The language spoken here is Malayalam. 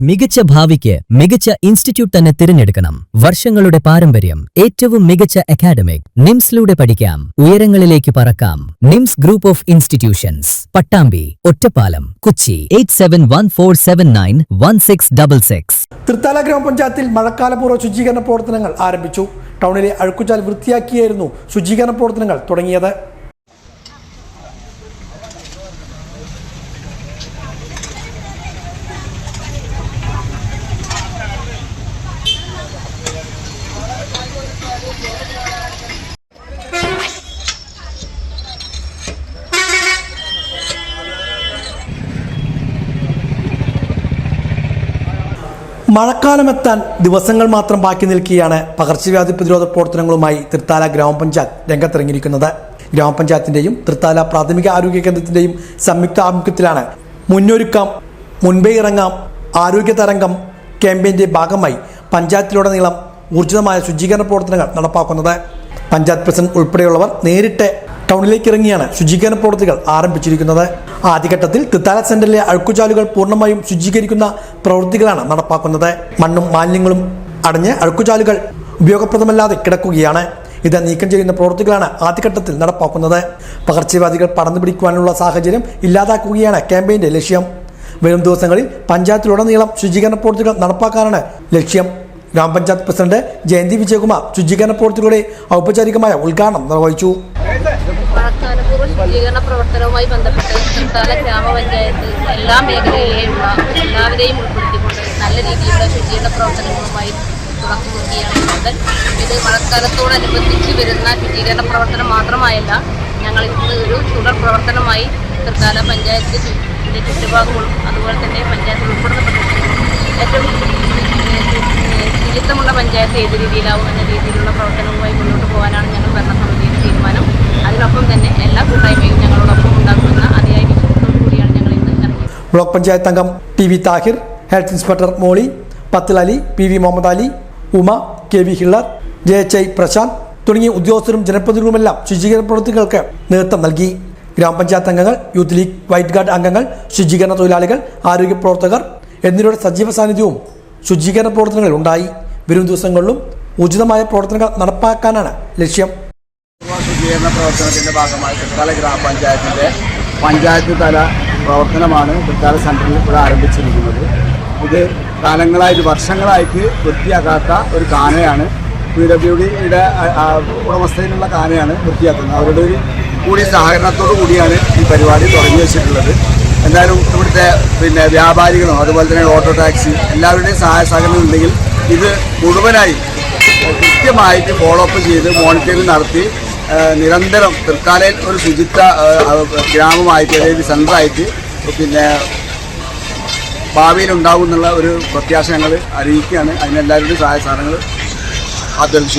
മികച്ച ഭാവിക്ക് മികച്ച ഇൻസ്റ്റിറ്റ്യൂട്ട് തന്നെ തിരഞ്ഞെടുക്കണം. വർഷങ്ങളുടെ പാരമ്പര്യം, ഏറ്റവും മികച്ച അക്കാഡമിക്. നിംസിലൂടെ പഠിക്കാം, ഉയരങ്ങളിലേക്ക് പറക്കാം. NIMS group of institutions, Pattambi, Ottapalam, Kochi. 8714791666. Thrithala ഗ്രാമപഞ്ചായത്തിൽ മഴക്കാലപൂർവ്വ ശുചീകരണ പ്രവർത്തനങ്ങൾ ആരംഭിച്ചു. ടൗണിലെ അഴുക്കുചാൽ വൃത്തിയാക്കിയായിരുന്നു ശുചീകരണ പ്രവർത്തനങ്ങൾ തുടങ്ങിയത്. മഴക്കാലമെത്താൻ ദിവസങ്ങൾ മാത്രം ബാക്കി നിൽക്കുകയാണ് പകർച്ചവ്യാധി പ്രതിരോധ പ്രവർത്തനങ്ങളുമായി തൃത്താല ഗ്രാമപഞ്ചായത്ത് രംഗത്തിറങ്ങിയിരിക്കുന്നത്. ഗ്രാമപഞ്ചായത്തിന്റെയും തൃത്താല പ്രാഥമിക ആരോഗ്യ കേന്ദ്രത്തിന്റെയും സംയുക്ത ആഭിമുഖ്യത്തിലാണ് മുന്നൊരുക്കം മുൻപേ ഇറങ്ങാം ആരോഗ്യ തരംഗം ക്യാമ്പയിന്റെ ഭാഗമായി പഞ്ചായത്തിലുടനീളം ഊർജിതമായ ശുചീകരണ പ്രവർത്തനങ്ങൾ നടപ്പാക്കുന്നത്. പഞ്ചായത്ത് പ്രസിഡന്റ് ഉൾപ്പെടെയുള്ളവർ നേരിട്ട് ടൗണിലേക്ക് ഇറങ്ങിയാണ് ശുചീകരണ പ്രവർത്തികൾ ആരംഭിച്ചിരിക്കുന്നത്. ആദ്യഘട്ടത്തിൽ തൃത്താല സെന്ററിലെ അഴുക്കുചാലുകൾ പൂർണ്ണമായും ശുചീകരിക്കുന്ന പ്രവൃത്തികളാണ് നടപ്പാക്കുന്നത്. മണ്ണും മാലിന്യങ്ങളും അടഞ്ഞ് അഴുക്കുചാലുകൾ ഉപയോഗപ്രദമല്ലാതെ കിടക്കുകയാണ്. ഇത് നീക്കം ചെയ്യുന്ന പ്രവൃത്തികളാണ് ആദ്യഘട്ടത്തിൽ നടപ്പാക്കുന്നത്. പകർച്ചവ്യാധികൾ പടർന്നു പിടിക്കുവാനുള്ള സാഹചര്യം ഇല്ലാതാക്കുകയാണ് ക്യാമ്പയിന്റെ ലക്ഷ്യം. വരും ദിവസങ്ങളിൽ പഞ്ചായത്തിലുടനീളം ശുചീകരണ പ്രവൃത്തികൾ നടപ്പാക്കാനാണ് ലക്ഷ്യം. ഗ്രാമപഞ്ചായത്ത് പ്രസിഡന്റ് ജയന്തി വിജയകുമാർ ശുചീകരണ പ്രവൃത്തികളുടെ ഔപചാരികമായ ഉദ്ഘാടനം നിർവഹിച്ചു. മഴക്കാലപൂർവ്വ ശുചീകരണ പ്രവർത്തനവുമായി ബന്ധപ്പെട്ട് തൃത്താല ഗ്രാമപഞ്ചായത്ത് എല്ലാ മേഖലയിലെയുള്ള എല്ലാവരെയും ഉൾപ്പെടുത്തിക്കൊണ്ട് നല്ല രീതിയിലുള്ള ശുചീകരണ പ്രവർത്തനങ്ങളുമായി തുടക്കം കുറിക്കുകയാണ്. ഇത് മഴക്കാലത്തോടനുബന്ധിച്ച് വരുന്ന ശുചീകരണ പ്രവർത്തനം മാത്രമായല്ല, ഞങ്ങൾ ഇന്ന് ഒരു തുടർ പ്രവർത്തനമായി തൃത്താല പഞ്ചായത്തിൻ്റെ ചുറ്റുഭാഗങ്ങളും അതുപോലെ തന്നെ പഞ്ചായത്തിൽ ഉൾപ്പെടുന്ന പ്രദേശങ്ങളും ഏറ്റവും ശുചിത്വമുള്ള പഞ്ചായത്ത് ഏത് രീതിയിലാവും എന്ന രീതിയിലുള്ള പ്രവർത്തനവുമായി മുന്നോട്ട് പോകാനാണ് ഞങ്ങൾ ഭരണസമിതിയുടെ തീരുമാനം. അതിനൊപ്പം തന്നെ എല്ലാ കൂട്ടായ്മയും ഞങ്ങളോടൊപ്പം ഉണ്ടാകുമെന്ന അതിയായ വിശ്വാസത്തോടു കൂടിയാണ് ഞങ്ങൾ ഇന്ന് ഇറങ്ങിയത്. ബ്ലോക്ക് പഞ്ചായത്ത് അംഗം PV താഹിർ, ഹെൽത്ത് ഇൻസ്പെക്ടർ മോളി, പത്തിൽ Ali, PV Muhammad Ali, Uma, KV ഹിള്ളർ, JHI Prashant തുടങ്ങിയ ഉദ്യോഗസ്ഥരും ജനപ്രതിനിധികളുമെല്ലാം ശുചീകരണ പ്രവൃത്തികൾക്ക് നേതൃത്വം നൽകി. ഗ്രാമപഞ്ചായത്ത് അംഗങ്ങൾ, യൂത്ത് ലീഗ്, വൈറ്റ് ഗാർഡ് അംഗങ്ങൾ, ശുചീകരണ തൊഴിലാളികൾ, ആരോഗ്യ പ്രവർത്തകർ എന്നിവരുടെ സജീവ സാന്നിധ്യവും ശുചീകരണ പ്രവർത്തനങ്ങളിൽ ഉണ്ടായി. വരും ദിവസങ്ങളിലും ഉചിതമായ പ്രവർത്തനങ്ങൾ നടപ്പാക്കാനാണ് ലക്ഷ്യം. ശുചീകരണ പ്രവർത്തനത്തിന്റെ ഭാഗമായി തൃത്താല ഗ്രാമപഞ്ചായത്തിന്റെ പഞ്ചായത്ത് തല പ്രവർത്തനമാണ് തൃത്താല സെന്ററിൽ ഇവിടെ ആരംഭിച്ചിരിക്കുന്നത്. ഇത് കാലങ്ങളായിട്ട് വർഷങ്ങളായിട്ട് വൃത്തിയാക്കാത്ത ഒരു കാനയാണ്. PWDയുടെ ഉടമസ്ഥയിലുള്ള കാനയാണ് വൃത്തിയാക്കുന്നത്. അവരുടെ ഒരു കൂടി സഹകരണത്തോടു കൂടിയാണ് ഈ പരിപാടി തുടങ്ങി വെച്ചിട്ടുള്ളത്. എന്തായാലും ഇവിടുത്തെ വ്യാപാരികളും അതുപോലെ തന്നെ ഓട്ടോ ടാക്സി എല്ലാവരുടെയും സഹായ സഹകരണം ഉണ്ടെങ്കിൽ ഇത് മുഴുവനായി കൃത്യമായിട്ട് ഫോളോ അപ്പ് ചെയ്ത് മോണിറ്ററിംഗ് നടത്തി നിരന്തരം തൃത്താലയിൽ ഒരു ശുചിത്വ ഗ്രാമമായിട്ട് അതായത് സെൻ്ററായിട്ട് ഭാവിയിൽ ഉണ്ടാകും എന്നുള്ള ഒരു പ്രത്യാശ ഞങ്ങൾ അറിയിക്കുകയാണ്. അതിനെല്ലാവരുടെയും സഹായ സഹകരണങ്ങൾ അഭ്യർത്ഥിച്ചു.